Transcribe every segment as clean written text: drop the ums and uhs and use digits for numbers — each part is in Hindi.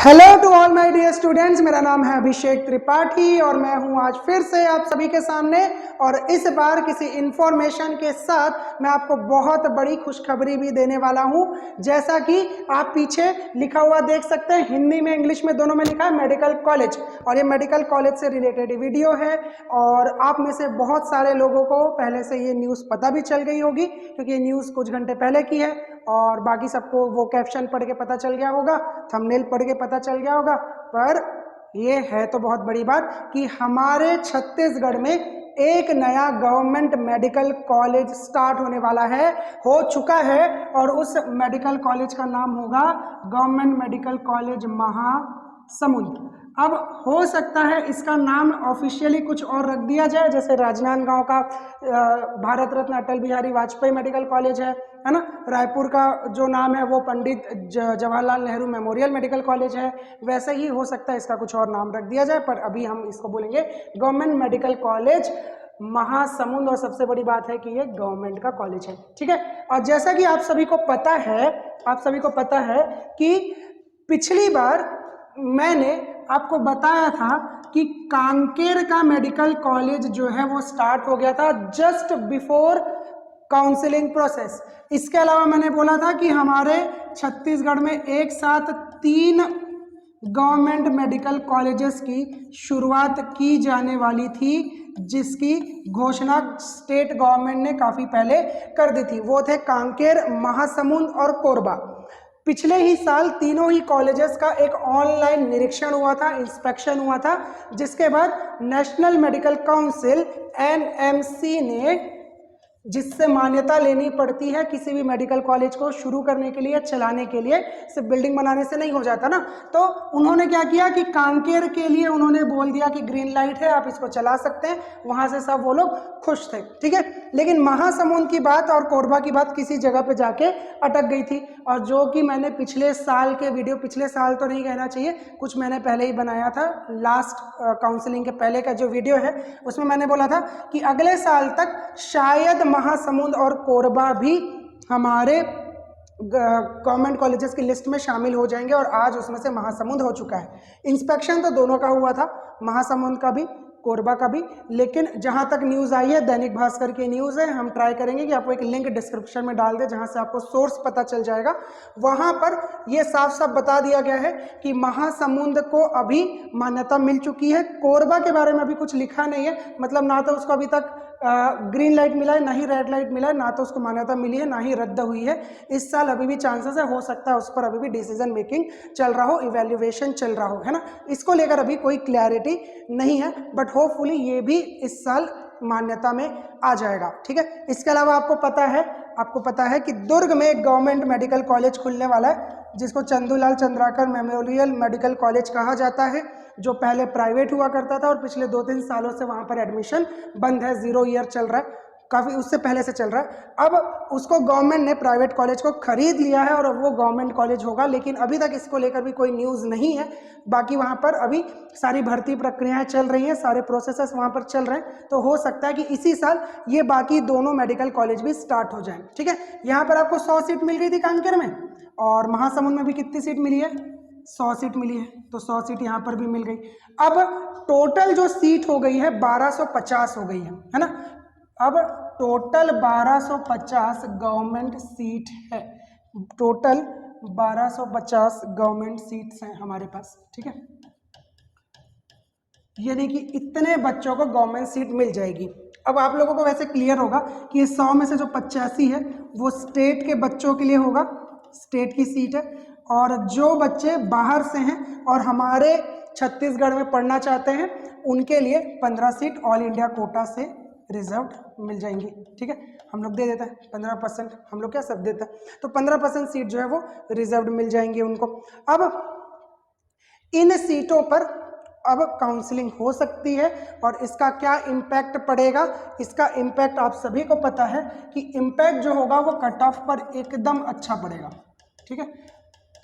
Hello to all my dear students, मेरा नाम है अभिषेक त्रिपाठी और मैं हूं आज फिर से आप सभी के सामने। और इस बार किसी इंफॉर्मेशन के साथ मैं आपको बहुत बड़ी खुशखबरी भी देने वाला हूं। जैसा कि आप पीछे लिखा हुआ देख सकते हैं, हिंदी में इंग्लिश में दोनों में लिखा है मेडिकल कॉलेज, और ये मेडिकल कॉलेज से रिलेटेड वीडियो है। और आप में से बहुत सारे लोगों को पहले से ये न्यूज़ पता भी चल गई होगी, क्योंकि ये न्यूज़ कुछ घंटे पहले की है और बाकी सबको वो कैप्शन पढ़ के पता चल गया होगा, थंबनेल पढ़ के पता चल गया होगा। पर ये है तो बहुत बड़ी बात कि हमारे छत्तीसगढ़ में एक नया गवर्नमेंट मेडिकल कॉलेज स्टार्ट होने वाला है, हो चुका है, और उस मेडिकल कॉलेज का नाम होगा गवर्नमेंट मेडिकल कॉलेज महासमुंद। अब हो सकता है इसका नाम ऑफिशियली कुछ और रख दिया जाए, जैसे राजनांदगांव का भारत रत्न अटल बिहारी वाजपेयी मेडिकल कॉलेज है ना। रायपुर का जो नाम है वो Pandit Jawaharlal Nehru memorial medical college है। वैसे ही हो सकता है इसका कुछ और नाम रख दिया जाए, पर अभी हम इसको बोलेंगे गवर्नमेंट मेडिकल कॉलेज महासमुंद। और सबसे बड़ी बात है कि ये गवर्नमेंट का कॉलेज है, ठीक है। और जैसा कि आप सभी को पता है कि पिछली बार मैंने आपको बताया था कि कांकेर का मेडिकल कॉलेज जो है वो स्टार्ट हो गया था जस्ट बिफोर काउंसलिंग प्रोसेस। इसके अलावा मैंने बोला था कि हमारे छत्तीसगढ़ में एक साथ 3 गवर्नमेंट मेडिकल कॉलेजेस की शुरुआत की जाने वाली थी, जिसकी घोषणा स्टेट गवर्नमेंट ने काफ़ी पहले कर दी थी। वो थे कांकेर, महासमुंद और कोरबा। पिछले ही साल तीनों ही कॉलेजेस का एक ऑनलाइन निरीक्षण हुआ था, इंस्पेक्शन हुआ था, जिसके बाद नेशनल मेडिकल काउंसिल NMC ने, जिससे मान्यता लेनी पड़ती है किसी भी मेडिकल कॉलेज को शुरू करने के लिए, चलाने के लिए, सिर्फ बिल्डिंग बनाने से नहीं हो जाता ना। तो उन्होंने क्या किया कि कांकेर के लिए उन्होंने बोल दिया कि ग्रीन लाइट है, आप इसको चला सकते हैं। वहां से सब वो लोग खुश थे, ठीक है। लेकिन महासमुंद की बात और कोरबा की बात किसी जगह पे जाके अटक गई थी, और जो कि मैंने पिछले साल के वीडियो, पिछले साल तो नहीं कहना चाहिए, कुछ मैंने पहले ही बनाया था, लास्ट काउंसलिंग के पहले का जो वीडियो है उसमें मैंने बोला था कि अगले साल तक शायद महासमुंद और कोरबा भी हमारे गवर्नमेंट कॉलेजेस की लिस्ट में शामिल हो जाएंगे, और आज उसमें से महासमुंद हो चुका है। इंस्पेक्शन तो दोनों का हुआ था, महासमुंद का भी, कोरबा का भी। लेकिन जहां तक न्यूज़ आई है, दैनिक भास्कर की न्यूज़ है, हम ट्राई करेंगे कि आपको एक लिंक डिस्क्रिप्शन में डाल दें जहां से आपको सोर्स पता चल जाएगा। वहां पर यह साफ साफ बता दिया गया है कि महासमुंद को अभी मान्यता मिल चुकी है। कोरबा के बारे में अभी कुछ लिखा नहीं है, मतलब ना तो उसको अभी तक ग्रीन लाइट मिला है, ना ही रेड लाइट मिला है, ना तो उसको मान्यता मिली है, ना ही रद्द हुई है। इस साल अभी भी चांसेस है, हो सकता है उस पर अभी भी डिसीजन मेकिंग चल रहा हो, इवैल्यूएशन चल रहा हो, है ना। इसको लेकर अभी कोई क्लैरिटी नहीं है, बट होपफुली ये भी इस साल मान्यता में आ जाएगा, ठीक है। इसके अलावा आपको पता है कि दुर्ग में एक गवर्नमेंट मेडिकल कॉलेज खुलने वाला है, जिसको Chandulal Chandrakar memorial medical college कहा जाता है, जो पहले प्राइवेट हुआ करता था और पिछले 2-3 सालों से वहां पर एडमिशन बंद है, 0 ईयर चल रहा है, काफ़ी उससे पहले से चल रहा है। अब उसको गवर्नमेंट ने, प्राइवेट कॉलेज को खरीद लिया है और अब वो गवर्नमेंट कॉलेज होगा, लेकिन अभी तक इसको लेकर भी कोई न्यूज़ नहीं है। बाकी वहाँ पर अभी सारी भर्ती प्रक्रियाएं चल रही हैं, सारे प्रोसेसेस वहाँ पर चल रहे हैं, तो हो सकता है कि इसी साल ये बाकी दोनों मेडिकल कॉलेज भी स्टार्ट हो जाएं, ठीक है। यहाँ पर आपको 100 सीट मिल गई थी कांकेर में, और महासमुंद में भी कितनी सीट मिली है? 100 सीट मिली है, तो 100 सीट यहाँ पर भी मिल गई। अब टोटल जो सीट हो गई है 1250 हो गई है ना। अब टोटल 1250 गवर्नमेंट सीट है, टोटल 1250 गवर्नमेंट सीट्स हैं हमारे पास, ठीक है। यानी कि इतने बच्चों को गवर्नमेंट सीट मिल जाएगी। अब आप लोगों को वैसे क्लियर होगा कि ये 100 में से जो 85 है वो स्टेट के बच्चों के लिए होगा, स्टेट की सीट है, और जो बच्चे बाहर से हैं और हमारे छत्तीसगढ़ में पढ़ना चाहते हैं उनके लिए 15 सीट ऑल इंडिया कोटा से रिजर्व मिल जाएंगी, ठीक है। हम लोग दे देते हैं 15%, हम लोग क्या सब देते हैं, तो 15% सीट जो है वो रिजर्व मिल जाएंगी उनको। अब इन सीटों पर अब काउंसलिंग हो सकती है, और इसका क्या इम्पैक्ट पड़ेगा, इसका इम्पैक्ट आप सभी को पता है कि इम्पैक्ट जो होगा वो कट ऑफ पर एकदम अच्छा पड़ेगा, ठीक है।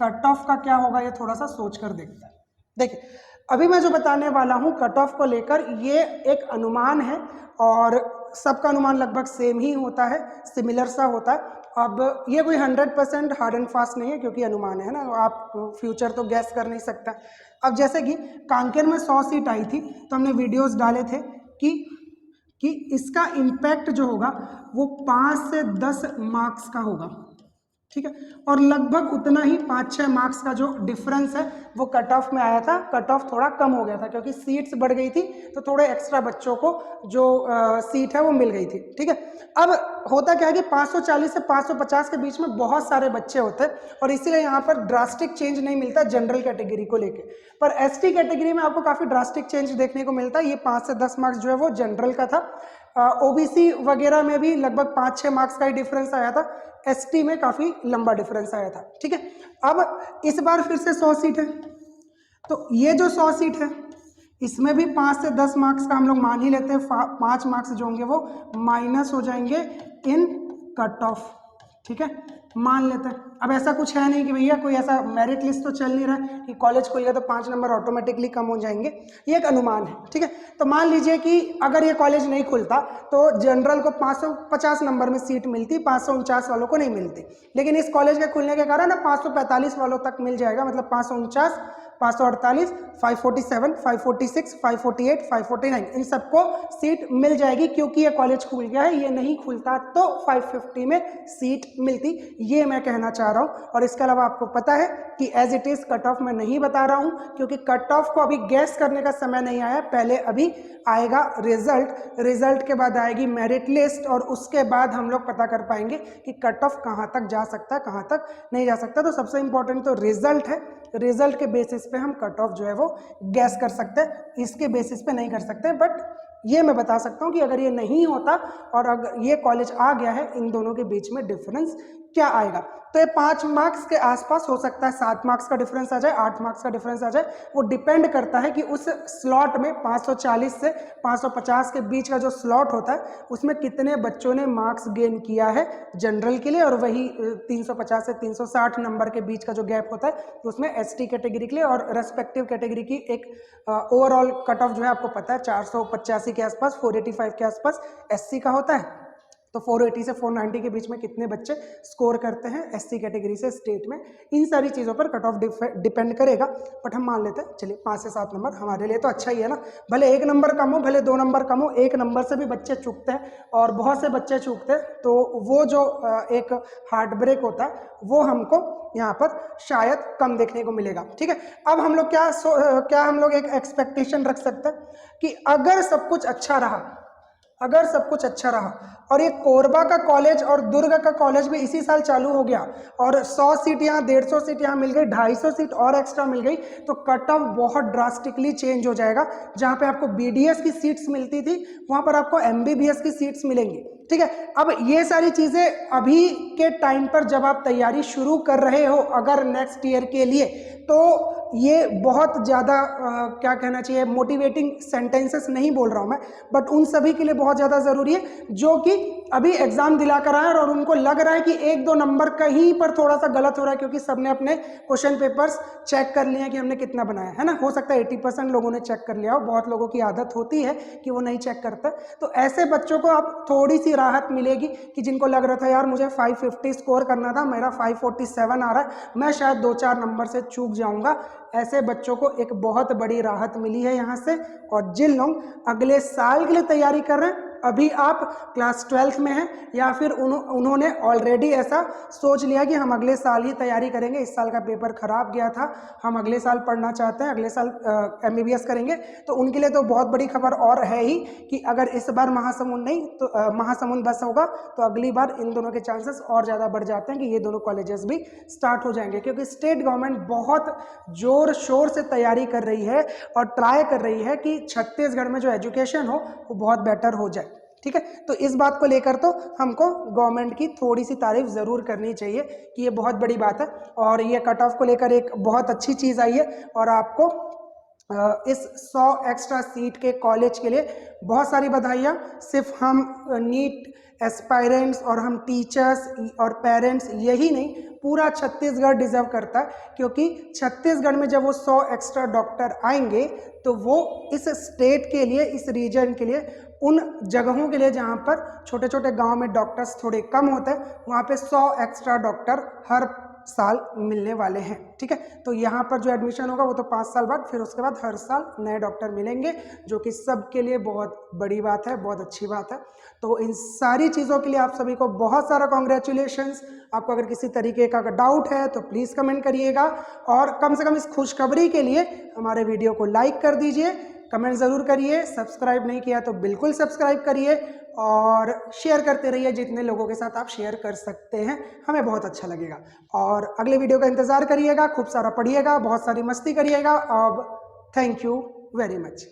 कट ऑफ का क्या होगा ये थोड़ा सा सोच कर देखते हैं। देखिए, अभी मैं जो बताने वाला हूँ कट ऑफ को लेकर, ये एक अनुमान है और सबका अनुमान लगभग सेम ही होता है, सिमिलर सा होता है। अब ये कोई 100% हार्ड एंड फास्ट नहीं है क्योंकि अनुमान है ना, आप फ्यूचर तो गैस कर नहीं सकता। अब जैसे कि कांकेर में 100 सीट आई थी तो हमने वीडियोस डाले थे कि इसका इम्पैक्ट जो होगा वो 5 से 10 मार्क्स का होगा, ठीक है। और लगभग उतना ही 5-6 मार्क्स का जो डिफरेंस है वो कट ऑफ में आया था। कट ऑफ थोड़ा कम हो गया था क्योंकि सीट्स बढ़ गई थी तो थोड़े एक्स्ट्रा बच्चों को जो सीट है वो मिल गई थी, ठीक है। अब होता क्या है कि 540 से 550 के बीच में बहुत सारे बच्चे होते हैं और इसीलिए यहाँ पर ड्रास्टिक चेंज नहीं मिलता जनरल कैटेगरी को लेके, पर एसटी कैटेगरी में आपको काफ़ी ड्रास्टिक चेंज देखने को मिलता है। ये 5 से 10 मार्क्स जो है वो जनरल का था। ओबीसी वगैरह में भी लगभग 5-6 मार्क्स का ही डिफरेंस आया था, एसटी में काफ़ी लंबा डिफरेंस आया था, ठीक है। अब इस बार फिर से 100 सीट है, तो ये जो 100 सीट है इसमें भी 5 से 10 मार्क्स का हम लोग मान ही लेते हैं। 5 मार्क्स जो होंगे वो माइनस हो जाएंगे इन कट ऑफ, ठीक है, मान लेते हैं। अब ऐसा कुछ है नहीं कि भैया कोई ऐसा मेरिट लिस्ट तो चल नहीं रहा है कि कॉलेज खुल गया तो 5 नंबर ऑटोमेटिकली कम हो जाएंगे, ये एक अनुमान है, ठीक है। तो मान लीजिए कि अगर ये कॉलेज नहीं खुलता तो जनरल को 550 नंबर में सीट मिलती, 549 वालों को नहीं मिलती, लेकिन इस कॉलेज के खुलने के कारण ना 545 वालों तक मिल जाएगा, मतलब 549, 548, 547, 546, 548, 549 इन सबको सीट मिल जाएगी क्योंकि ये कॉलेज खुल गया है। ये नहीं खुलता तो 550 में सीट मिलती, ये मैं कहना चाह रहा हूँ। और इसके अलावा आपको पता है कि as it is cut off में नहीं बता रहा हूँ क्योंकि कट ऑफ को अभी गैस करने का समय नहीं आया, पहले अभी आएगा रिजल्ट के बाद आएगी मेरिट लिस्ट और उसके बाद हम लोग पता कर पाएंगे कि कट ऑफ कहाँ तक जा सकता है कहाँ तक नहीं जा सकता। तो सबसे इंपॉर्टेंट तो रिजल्ट है, रिजल्ट के बेसिस पे हम कट ऑफ जो है वो गैस कर सकते हैं, इसके बेसिस पे नहीं कर सकते। बट ये मैं बता सकता हूँ कि अगर ये नहीं होता और अगर ये कॉलेज आ गया है, इन दोनों के बीच में डिफरेंस क्या आएगा। तो ये 5 मार्क्स के आसपास हो सकता है, 7 मार्क्स का डिफरेंस आ जाए, 8 मार्क्स का डिफरेंस आ जाए, वो डिपेंड करता है कि उस स्लॉट में 540 से 550 के बीच का जो स्लॉट होता है उसमें कितने बच्चों ने मार्क्स गेन किया है जनरल के लिए, और वही 350 से 360 नंबर के बीच का जो गैप होता है उसमें एसटी कैटेगरी के लिए और रेस्पेक्टिव कैटेगरी की एक ओवरऑल कट ऑफ जो है आपको पता है 485 के आसपास, 485 के आसपास एससी का होता है। तो 480 से 490 के बीच में कितने बच्चे स्कोर करते हैं एससी कैटेगरी से स्टेट में, इन सारी चीज़ों पर कट ऑफ डिपेंड करेगा। बट हम मान लेते हैं चलिए 5 से 7 नंबर हमारे लिए तो अच्छा ही है ना, भले 1 नंबर कम हो, भले 2 नंबर कम हो, 1 नंबर से भी बच्चे चूकते हैं और बहुत से बच्चे चूकते हैं, तो वो जो एक हार्ट ब्रेक होता है वो हमको यहाँ पर शायद कम देखने को मिलेगा, ठीक है। अब हम लोग क्या हम लोग एक एक्सपेक्टेशन रख सकते हैं कि अगर सब कुछ अच्छा रहा, अगर सब कुछ अच्छा रहा और ये कोरबा का कॉलेज और दुर्ग का कॉलेज भी इसी साल चालू हो गया और 100 सीट यहाँ, 150 सीट यहाँ मिल गई, 250 सीट और एक्स्ट्रा मिल गई, तो कट ऑफ बहुत ड्रास्टिकली चेंज हो जाएगा। जहाँ पे आपको बीडीएस की सीट्स मिलती थी वहाँ पर आपको एमबीबीएस की सीट्स मिलेंगी, ठीक है। अब ये सारी चीज़ें अभी के टाइम पर जब आप तैयारी शुरू कर रहे हो अगर नेक्स्ट ईयर के लिए, तो ये बहुत ज़्यादा क्या कहना चाहिए, मोटिवेटिंग सेंटेंसेस नहीं बोल रहा हूँ मैं, बट उन सभी के लिए बहुत ज़्यादा ज़रूरी है जो कि अभी एग्ज़ाम दिला कर आए और उनको लग रहा है कि 1-2 नंबर कहीं पर थोड़ा सा गलत हो रहा है क्योंकि सबने अपने क्वेश्चन पेपर्स चेक कर लिए हैं कि हमने कितना बनाया है ना। हो सकता है 80% लोगों ने चेक कर लिया हो, बहुत लोगों की आदत होती है कि वो नहीं चेक करते, तो ऐसे बच्चों को अब थोड़ी सी राहत मिलेगी कि जिनको लग रहा था यार मुझे 550 स्कोर करना था, मेरा 547 आ रहा है, मैं शायद 2-4 नंबर से चूक जाऊंगा, ऐसे बच्चों को एक बहुत बड़ी राहत मिली है यहाँ से। और जिन लोग अगले साल के लिए तैयारी कर रहे हैं, अभी आप क्लास 12th में हैं या फिर उन्होंने ऑलरेडी ऐसा सोच लिया कि हम अगले साल ही तैयारी करेंगे, इस साल का पेपर खराब गया था, हम अगले साल पढ़ना चाहते हैं, अगले साल एमबीबीएस करेंगे, तो उनके लिए तो बहुत बड़ी खबर और है ही कि अगर इस बार महासमुंद नहीं तो महासमुंद बस होगा तो अगली बार इन दोनों के चांसेस और ज़्यादा बढ़ जाते हैं कि ये दोनों कॉलेजेस भी स्टार्ट हो जाएंगे, क्योंकि स्टेट गवर्नमेंट बहुत जोर शोर से तैयारी कर रही है और ट्राई कर रही है कि छत्तीसगढ़ में जो एजुकेशन हो वो बहुत बेटर हो जाए, ठीक है। तो इस बात को लेकर तो हमको गवर्नमेंट की थोड़ी सी तारीफ ज़रूर करनी चाहिए कि ये बहुत बड़ी बात है और ये कट ऑफ को लेकर एक बहुत अच्छी चीज़ आई है और आपको इस 100 एक्स्ट्रा सीट के कॉलेज के लिए बहुत सारी बधाइयाँ। सिर्फ हम नीट एस्पायरेंट्स और हम टीचर्स और पेरेंट्स यही नहीं, पूरा छत्तीसगढ़ डिजर्व करता है, क्योंकि छत्तीसगढ़ में जब वो 100 एक्स्ट्रा डॉक्टर आएंगे तो वो इस स्टेट के लिए, इस रीजन के लिए, उन जगहों के लिए जहाँ पर छोटे छोटे गांव में डॉक्टर्स थोड़े कम होते हैं, वहाँ पे 100 एक्स्ट्रा डॉक्टर हर साल मिलने वाले हैं। ठीक है, तो यहाँ पर जो एडमिशन होगा वो तो 5 साल बाद, फिर उसके बाद हर साल नए डॉक्टर मिलेंगे, जो कि सबके लिए बहुत बड़ी बात है, बहुत अच्छी बात है। तो इन सारी चीज़ों के लिए आप सभी को बहुत सारा कॉन्ग्रेचुलेशंस। आपको अगर किसी तरीके का डाउट है तो प्लीज़ कमेंट करिएगा, और कम से कम इस खुशखबरी के लिए हमारे वीडियो को लाइक कर दीजिए, कमेंट ज़रूर करिए, सब्सक्राइब नहीं किया तो बिल्कुल सब्सक्राइब करिए, और शेयर करते रहिए जितने लोगों के साथ आप शेयर कर सकते हैं, हमें बहुत अच्छा लगेगा। और अगले वीडियो का इंतज़ार करिएगा, खूब सारा पढ़िएगा, बहुत सारी मस्ती करिएगा। अब थैंक यू वेरी मच।